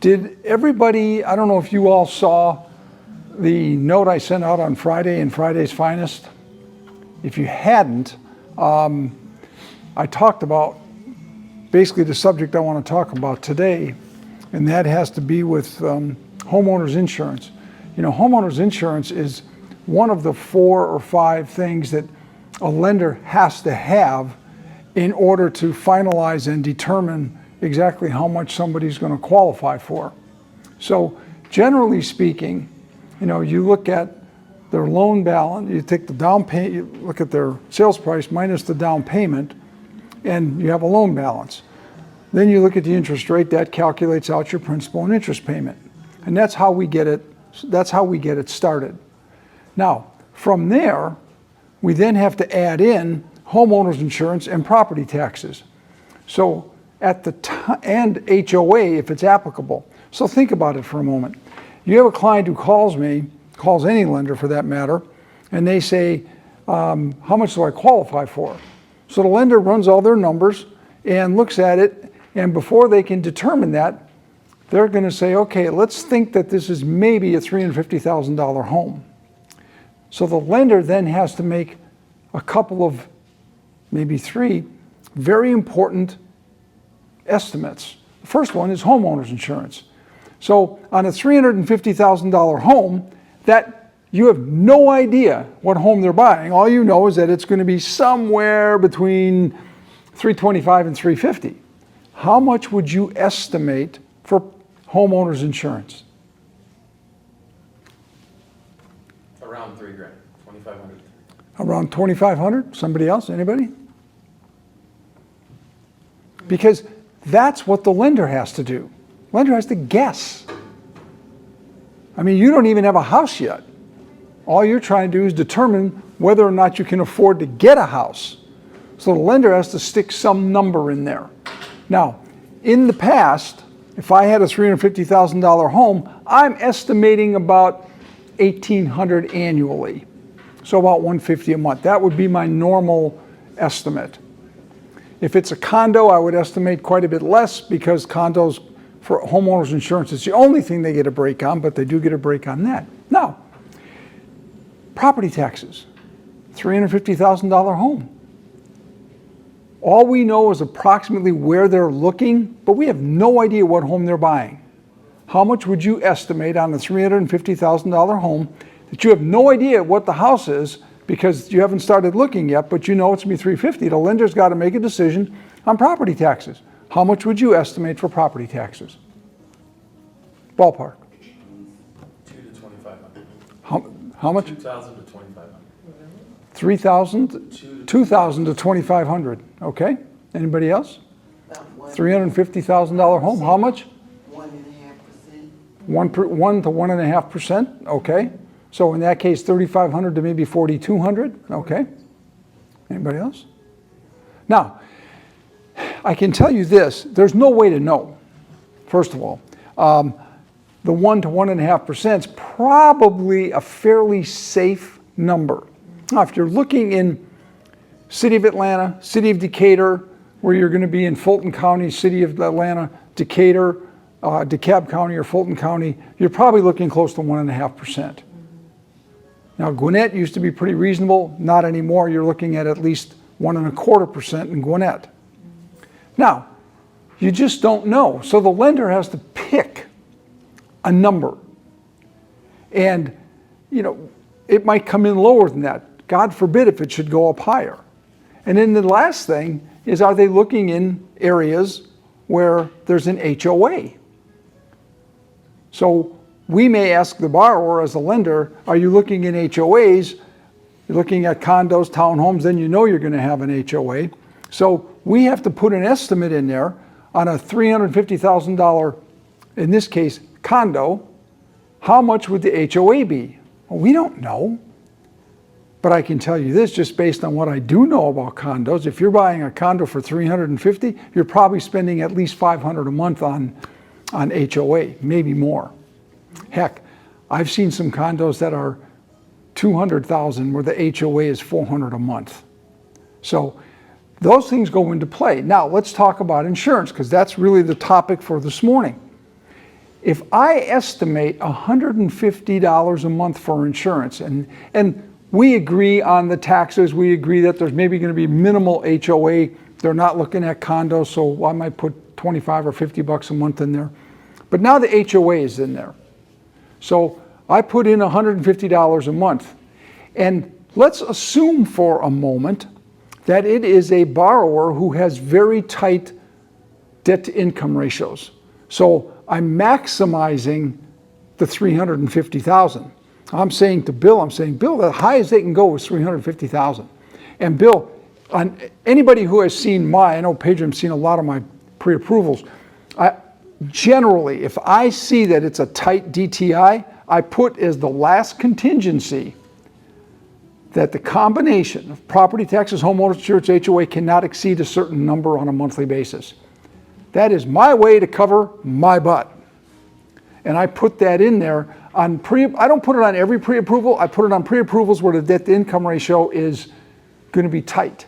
Did everybody, I don't know if you all saw the note I sent out on Friday in Friday's Finest. If you hadn't, I talked about basically the subject I want to talk about today, and that has to be with homeowners insurance. You know, homeowners insurance is one of the 4 or 5 things that a lender has to have in order to finalize and determine exactly how much somebody's going to qualify for. So generally speaking, you know, you look at their loan balance, you take the down payment, you look at their sales price minus the down payment, and you have a loan balance. Then you look at the interest rate, that calculates out your principal and interest payment. And that's how we get it started. Now, from there, we then have to add in homeowners insurance and property taxes. So at the time, and HOA if it's applicable. So think about it for a moment. You have a client who calls me, calls any lender for that matter, and they say, how much do I qualify for? So the lender runs all their numbers and looks at it, and before they can determine that, they're going to say, okay, let's think that this is maybe a $350,000 home. So the lender then has to make a couple of, maybe 3, very important estimates. The first one is homeowners insurance. So on a $350,000 home, that you have no idea what home they're buying. All you know is that it's going to be somewhere between $325,000 and $350,000. How much would you estimate for homeowners insurance? Around $3,000, $2,500. Around $2,500? Somebody else? Anybody? Because that's what the lender has to do. Lender has to guess. I mean, you don't even have a house yet. All you're trying to do is determine whether or not you can afford to get a house. So the lender has to stick some number in there. Now, in the past, if I had a $350,000 home, I'm estimating about $1,800 annually. So about $150 a month. That would be my normal estimate. If it's a condo, I would estimate quite a bit less because condos for homeowners insurance is the only thing they get a break on, but they do get a break on that. Now, property taxes, $350,000 home. All we know is approximately where they're looking, but we have no idea what home they're buying. How much would you estimate on a $350,000 home that you have no idea what the house is because you haven't started looking yet, but you know it's going to be $350,000? The lender's got to make a decision on property taxes. How much would you estimate for property taxes? Ballpark. $2,000 to $2,500. How much? $2,000 to $2,500. $3,000, $2,000 to $2,500. Okay. Anybody else? $350,000 home. How much? 1.5%. 1 to 1.5%. Okay. So in that case, $3,500 to maybe $4,200. Okay. Anybody else? Now, I can tell you this, there's no way to know, first of all. The 1 to 1.5% is probably a fairly safe number. Now, if you're looking in City of Atlanta, City of Decatur, where you're going to be in Fulton County, City of Atlanta, Decatur, DeKalb County or Fulton County, you're probably looking close to 1.5%. Now, Gwinnett used to be pretty reasonable, not anymore. You're looking at least 1.25% in Gwinnett. Now, you just don't know. So the lender has to pick a number. And, you know, it might come in lower than that. God forbid if it should go up higher. And then the last thing is, are they looking in areas where there's an HOA? So we may ask the borrower as a lender, are you looking in HOAs? You're looking at condos, townhomes, then you know you're going to have an HOA. So we have to put an estimate in there on a $350,000, in this case, condo. How much would the HOA be? Well, we don't know. But I can tell you this, just based on what I do know about condos, if you're buying a condo for $350,000, you're probably spending at least $500 a month on HOA, maybe more. Heck, I've seen some condos that are $200,000 where the HOA is $400 a month. So those things go into play. Now let's talk about insurance, because that's really the topic for this morning. if I estimate $150 a month for insurance, and we agree on the taxes, we agree that there's maybe going to be minimal HOA, they're not looking at condos, so I might put 25 or 50 bucks a month in there. But now the HOA is in there. So I put in $150 a month. And let's assume for a moment that it is a borrower who has very tight debt-to-income ratios. So I'm maximizing the $350,000. I'm saying, Bill, the highest they can go is $350,000. And Bill, on anybody who has seen I know Pedro's seen a lot of my pre-approvals. Generally, if I see that it's a tight DTI, I put as the last contingency that the combination of property taxes, homeowners insurance, HOA cannot exceed a certain number on a monthly basis. That is my way to cover my butt. And I put that in there on I don't put it on every pre-approval, I put it on pre-approvals where the debt-to-income ratio is going to be tight.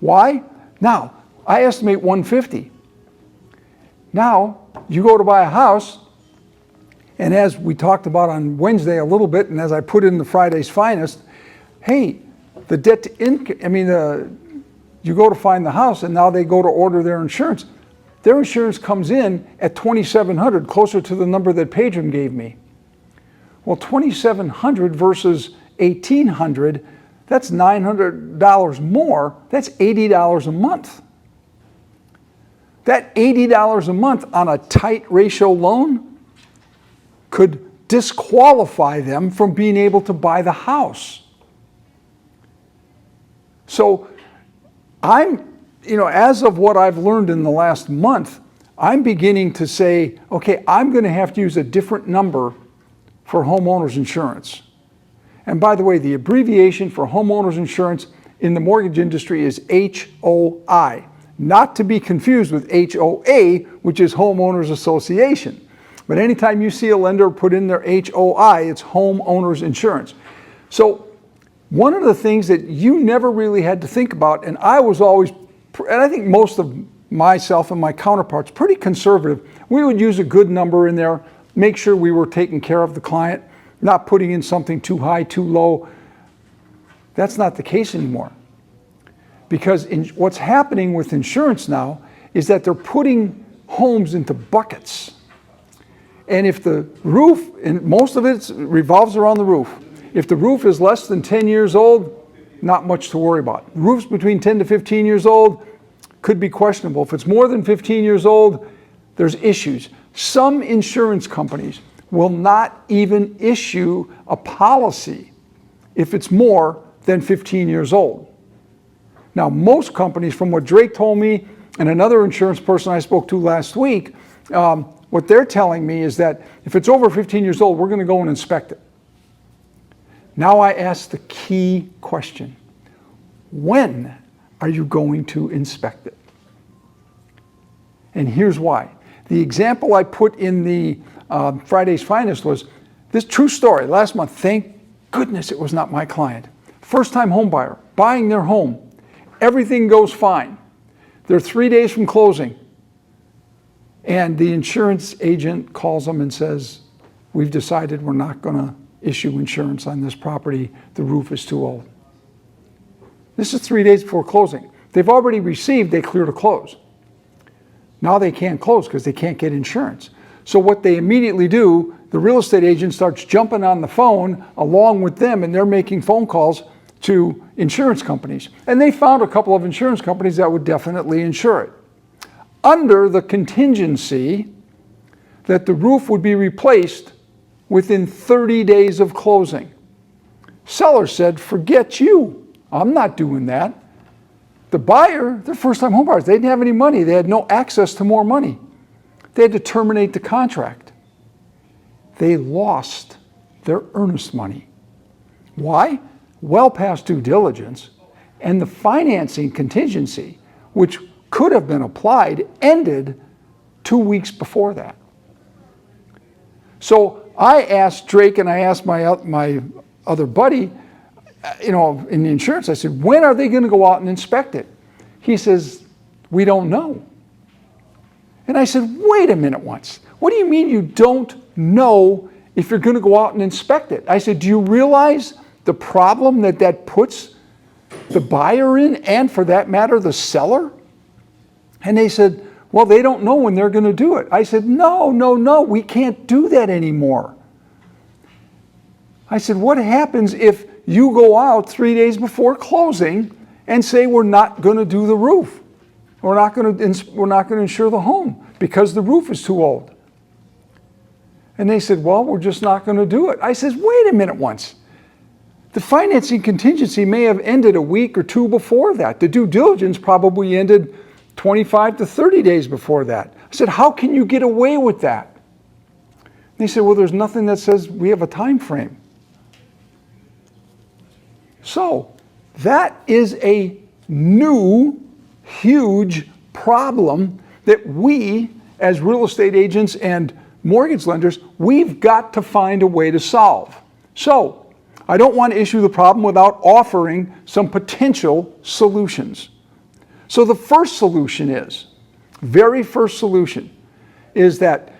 Why? Now, I estimate 150. Now, you go to buy a house, and as we talked about on Wednesday a little bit, and as I put in the Friday's Finest, hey, the debt to income, you go to find the house, and now they go to order their insurance. Their insurance comes in at $2,700, closer to the number that Pedro gave me. Well, $2,700 versus $1,800, that's $900 more. That's $80 a month. That $80 a month on a tight ratio loan could disqualify them from being able to buy the house. So as of what I've learned in the last month, I'm beginning to say, okay, I'm going to have to use a different number for homeowners insurance. And by the way, the abbreviation for homeowners insurance in the mortgage industry is HOI, not to be confused with HOA, which is homeowners association. But anytime you see a lender put in their HOI, it's homeowners insurance. So one of the things that you never really had to think about, and I was always, and I think most of myself and my counterparts, pretty conservative. We would use a good number in there, make sure we were taking care of the client, not putting in something too high, too low. That's not the case anymore. Because what's happening with insurance now is that they're putting homes into buckets. And if the roof, and most of it revolves around the roof, if the roof is less than 10 years old, not much to worry about. Roofs between 10 to 15 years old could be questionable. If it's more than 15 years old, there's issues. Some insurance companies will not even issue a policy if it's more than 15 years old. Now, most companies, from what Drake told me and another insurance person I spoke to last week, what they're telling me is that if it's over 15 years old, we're going to go and inspect it. Now I ask the key question. When are you going to inspect it? And here's why. The example I put in the Friday's Finest was this true story. Last month, thank goodness it was not my client. First-time home buyer, buying their home. Everything goes fine. They're 3 days from closing. And the insurance agent calls them and says, we've decided we're not going to issue insurance on this property. The roof is too old. This is 3 days before closing. They've already received, they clear to close. Now they can't close because they can't get insurance. So what they immediately do, the real estate agent starts jumping on the phone along with them, and they're making phone calls to insurance companies. And they found a couple of insurance companies that would definitely insure it, under the contingency that the roof would be replaced within 30 days of closing. Seller said, forget you. I'm not doing that. The buyer, they're first-time home buyers. They didn't have any money. They had no access to more money. They had to terminate the contract. They lost their earnest money. Why? Well past due diligence. And the financing contingency, which could have been applied, ended 2 weeks before that. So I asked Drake and I asked my other buddy, in the insurance, I said, when are they going to go out and inspect it? He says, we don't know. And I said, wait a minute once. what do you mean you don't know if you're going to go out and inspect it? I said, do you realize the problem that puts the buyer in, and for that matter, the seller? And they said, well, they don't know when they're going to do it. I said, no, we can't do that anymore. I said, what happens if you go out 3 days before closing and say we're not going to do the roof? We're not going to insure the home because the roof is too old. And they said, well, we're just not going to do it. I said, wait a minute once. The financing contingency may have ended a week or two before that. The due diligence probably ended 25 to 30 days before that. I said, how can you get away with that? And they said, well, there's nothing that says we have a time frame. So that is a new, huge problem that we, as real estate agents and mortgage lenders, we've got to find a way to solve. So I don't want to issue the problem without offering some potential solutions. So the first solution is, very first solution, is that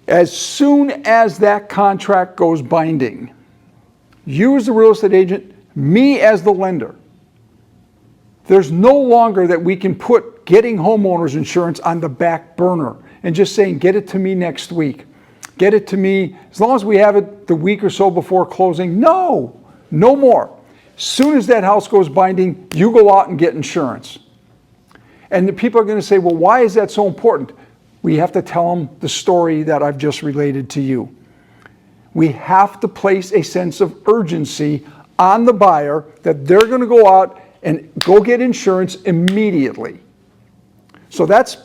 as soon as that contract goes binding, you as the real estate agent, me as the lender, there's no longer that we can put getting homeowners insurance on the back burner and just saying, get it to me next week. Get it to me, as long as we have it the week or so before closing. No more. As soon as that house goes binding, you go out and get insurance. And the people are going to say, well, why is that so important? We have to tell them the story that I've just related to you. We have to place a sense of urgency on the buyer that they're going to go out and go get insurance immediately. So that's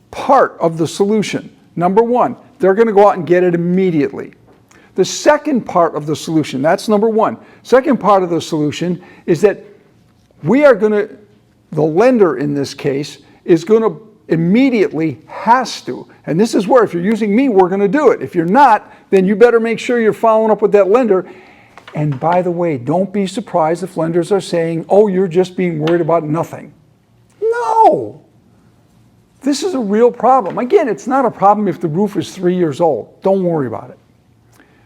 part of the solution. Number one, they're going to go out and get it immediately. The second part of the solution, that's number one. Second part of the solution is that we are going to, the lender in this case, is going to immediately has to, and this is where if you're using me, we're going to do it. If you're not, then you better make sure you're following up with that lender. And by the way, don't be surprised if lenders are saying, oh, you're just being worried about nothing. No. This is a real problem. Again, it's not a problem if the roof is 3 years old. Don't worry about it.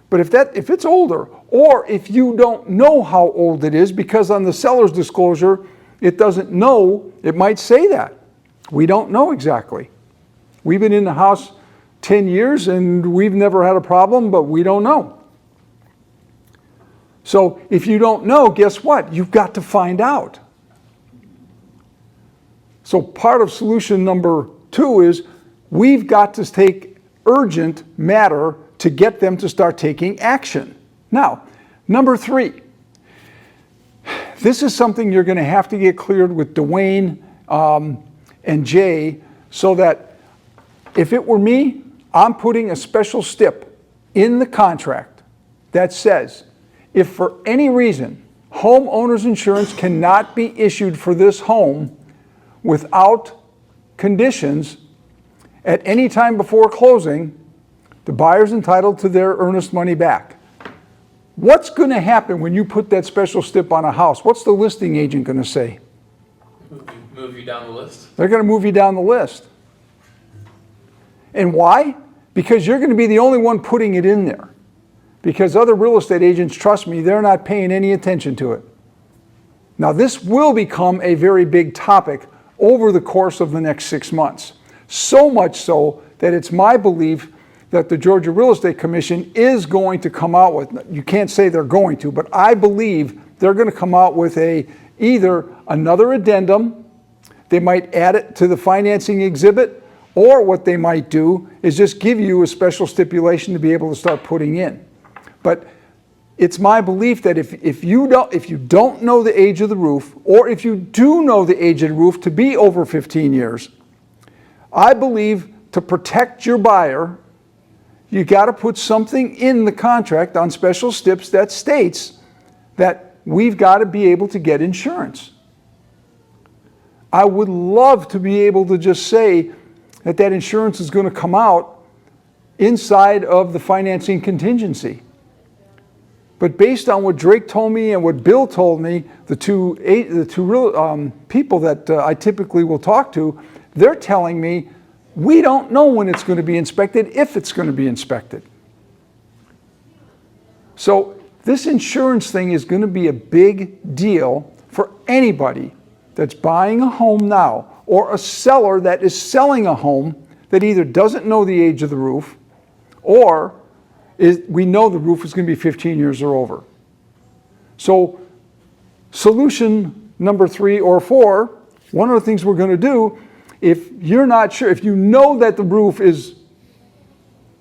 But if it's older, or if you don't know how old it is, because on the seller's disclosure, it doesn't know, it might say that. We don't know exactly. We've been in the house 10 years and we've never had a problem, but we don't know. So if you don't know, guess what? You've got to find out. So part of solution number 2 is we've got to take urgent matter to get them to start taking action. Now, number 3, this is something you're going to have to get cleared with Dwayne and Jay, so that if it were me, I'm putting a special stip in the contract that says, if for any reason homeowners insurance cannot be issued for this home without conditions at any time before closing, the buyer's entitled to their earnest money back. What's going to happen when you put that special stip on a house? What's the listing agent going to say? Move you down the list? They're going to move you down the list. And why? Because you're going to be the only one putting it in there. Because other real estate agents, trust me, they're not paying any attention to it. Now, this will become a very big topic over the course of the next 6 months. So much so that it's my belief that the Georgia Real Estate Commission is going to come out with, you can't say they're going to, but I believe they're going to come out with either another addendum, they might add it to the financing exhibit, or what they might do is just give you a special stipulation to be able to start putting in. But it's my belief that if you don't know the age of the roof, or if you do know the age of the roof to be over 15 years, I believe to protect your buyer, you got to put something in the contract on special stips that states that we've got to be able to get insurance. I would love to be able to just say that insurance is going to come out inside of the financing contingency. But based on what Drake told me and what Bill told me, the two real people that I typically will talk to, they're telling me We don't know when it's going to be inspected, if it's going to be inspected. So this insurance thing is going to be a big deal for anybody that's buying a home now, or a seller that is selling a home that either doesn't know the age of the roof, or we know the roof is going to be 15 years or over. So solution number 3 or 4, one of the things we're going to do, if you're not sure, if you know that the roof is,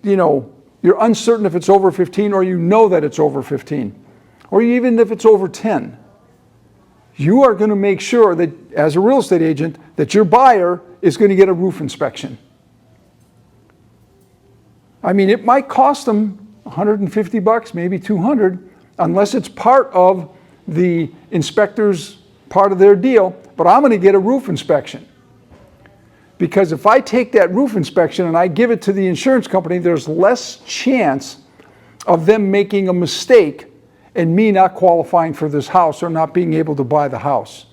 you're uncertain if it's over 15, or you know that it's over 15, or even if it's over 10, you are going to make sure that, as a real estate agent, that your buyer is going to get a roof inspection. I mean, it might cost them $150, maybe $200, unless it's part of the inspector's part of their deal, but I'm going to get a roof inspection. Because if I take that roof inspection and I give it to the insurance company, there's less chance of them making a mistake and me not qualifying for this house or not being able to buy the house.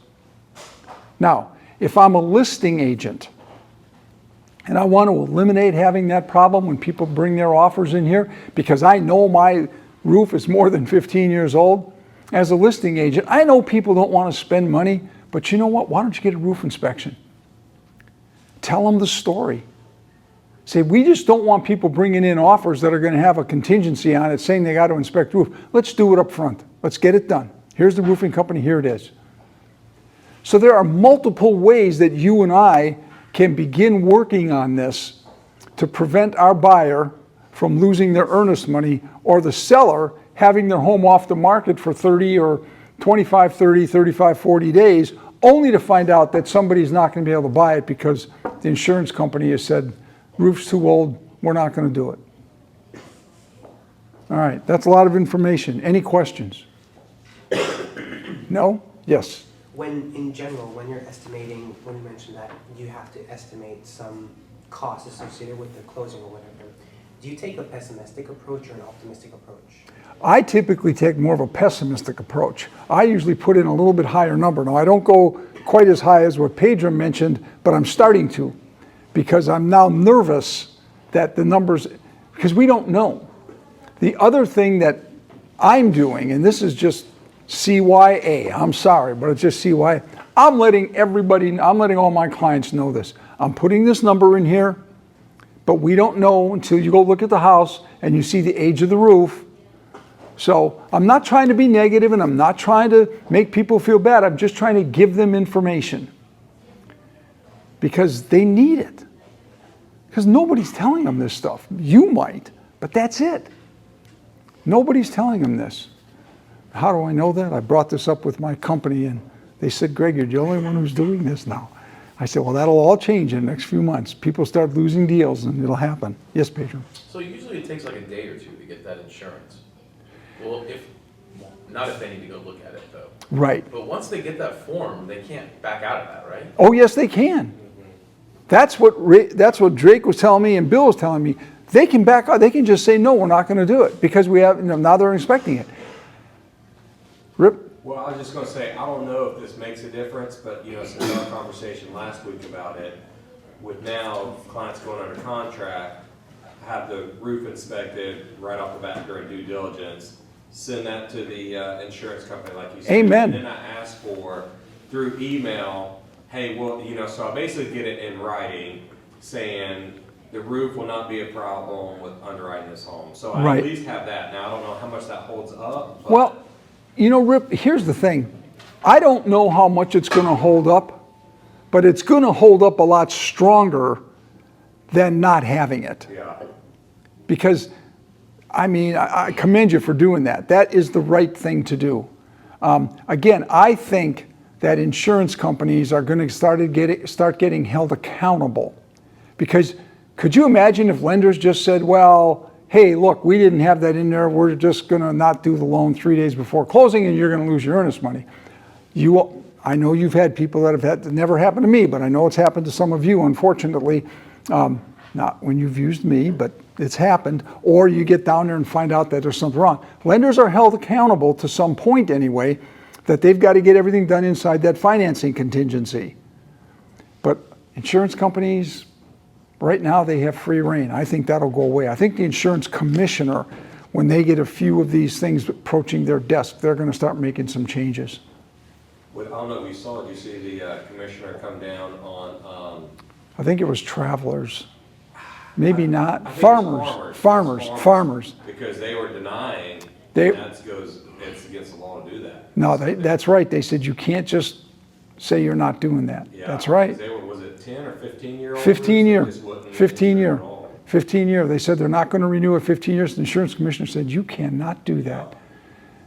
Now, if I'm a listing agent and I want to eliminate having that problem when people bring their offers in here, because I know my roof is more than 15 years old, as a listing agent, I know people don't want to spend money, but you know what? Why don't you get a roof inspection? Tell them the story. Say, we just don't want people bringing in offers that are going to have a contingency on it saying they got to inspect roof. Let's do it up front. Let's get it done. Here's the roofing company, here it is. So there are multiple ways that you and I can begin working on this to prevent our buyer from losing their earnest money, or the seller having their home off the market for 30 or 25, 30, 35, 40 days, only to find out that somebody's not going to be able to buy it because the insurance company has said, roof's too old, we're not going to do it. All right, that's a lot of information. Any questions? No? Yes? In general, when you're estimating, when you mentioned that you have to estimate some costs associated with the closing or whatever, do you take a pessimistic approach or an optimistic approach? I typically take more of a pessimistic approach. I usually put in a little bit higher number. Now, I don't go quite as high as what Pedro mentioned, but I'm starting to, because I'm now nervous that the numbers, because we don't know. The other thing that I'm doing, and this is just CYA, I'm sorry, but it's just CYA. I'm letting all my clients know this. I'm putting this number in here, but we don't know until you go look at the house and you see the age of the roof. So I'm not trying to be negative, and I'm not trying to make people feel bad. I'm just trying to give them information because they need it. Because nobody's telling them this stuff. You might, but that's it. Nobody's telling them this. How do I know that? I brought this up with my company, and they said, Greg, you're the only one who's doing this now. I said, well, that'll all change in the next few months. People start losing deals, and it'll happen. Yes, Pedro? So usually it takes like a day or two to get that insurance. Well, not if they need to go look at it though. Right. But once they get that form, they can't back out of that, right? Oh, yes, they can. That's what Drake was telling me and Bill was telling me. They can back out. They can just say, no, we're not going to do it because we have, now they're inspecting it. Rip? Well, I was just going to say, I don't know if this makes a difference, but since our conversation last week about it, with now clients going under contract, have the roof inspected right off the bat during due diligence, send that to the insurance company, like you said. Amen. And then I ask for, through email, hey, well, so I basically get it in writing saying the roof will not be a problem with underwriting this home. So I Right. at least have that. Now, I don't know how much that holds up. But Well, Rip, here's the thing. I don't know how much it's going to hold up, but it's going to hold up a lot stronger than not having it. yeah. Because, I commend you for doing that. That is the right thing to do. Again, I think that insurance companies are going to start getting held accountable. Because could you imagine if lenders just said, well, hey, look, we didn't have that in there. We're just going to not do the loan 3 days before closing, and you're going to lose your earnest money. I know you've had people that have had, it never happened to me, but I know it's happened to some of you, unfortunately. Not when you've used me, but it's happened. Or you get down there and find out that there's something wrong. Lenders are held accountable to some point anyway, that they've got to get everything done inside that financing contingency. But insurance companies, Right now, they have free reign. I think that'll go away. I think the insurance commissioner, when they get a few of these things approaching their desk, they're going to start making some changes. I don't know if you saw, did you see the commissioner come down on, I think it was travelers. Maybe not. I think it was Farmers. because they were denying, They- and it's against the law to do that. No, that's right. They said you can't just say you're not doing that. Yeah, That's right. They were, was it 10 or 15-year-old? 15 year, Just wouldn't 15 insure year, at all. 15 year. They said they're not going to renew it 15 years. The insurance commissioner said you cannot do that.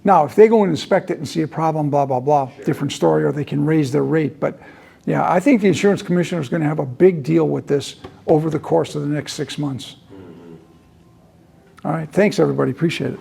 Now, if they go and inspect it and see a problem, blah, blah, blah, different story, or they can raise their rate. But yeah, I think the insurance commissioner is going to have a big deal with this over the course of the next 6 months. All right. Thanks, everybody. Appreciate it.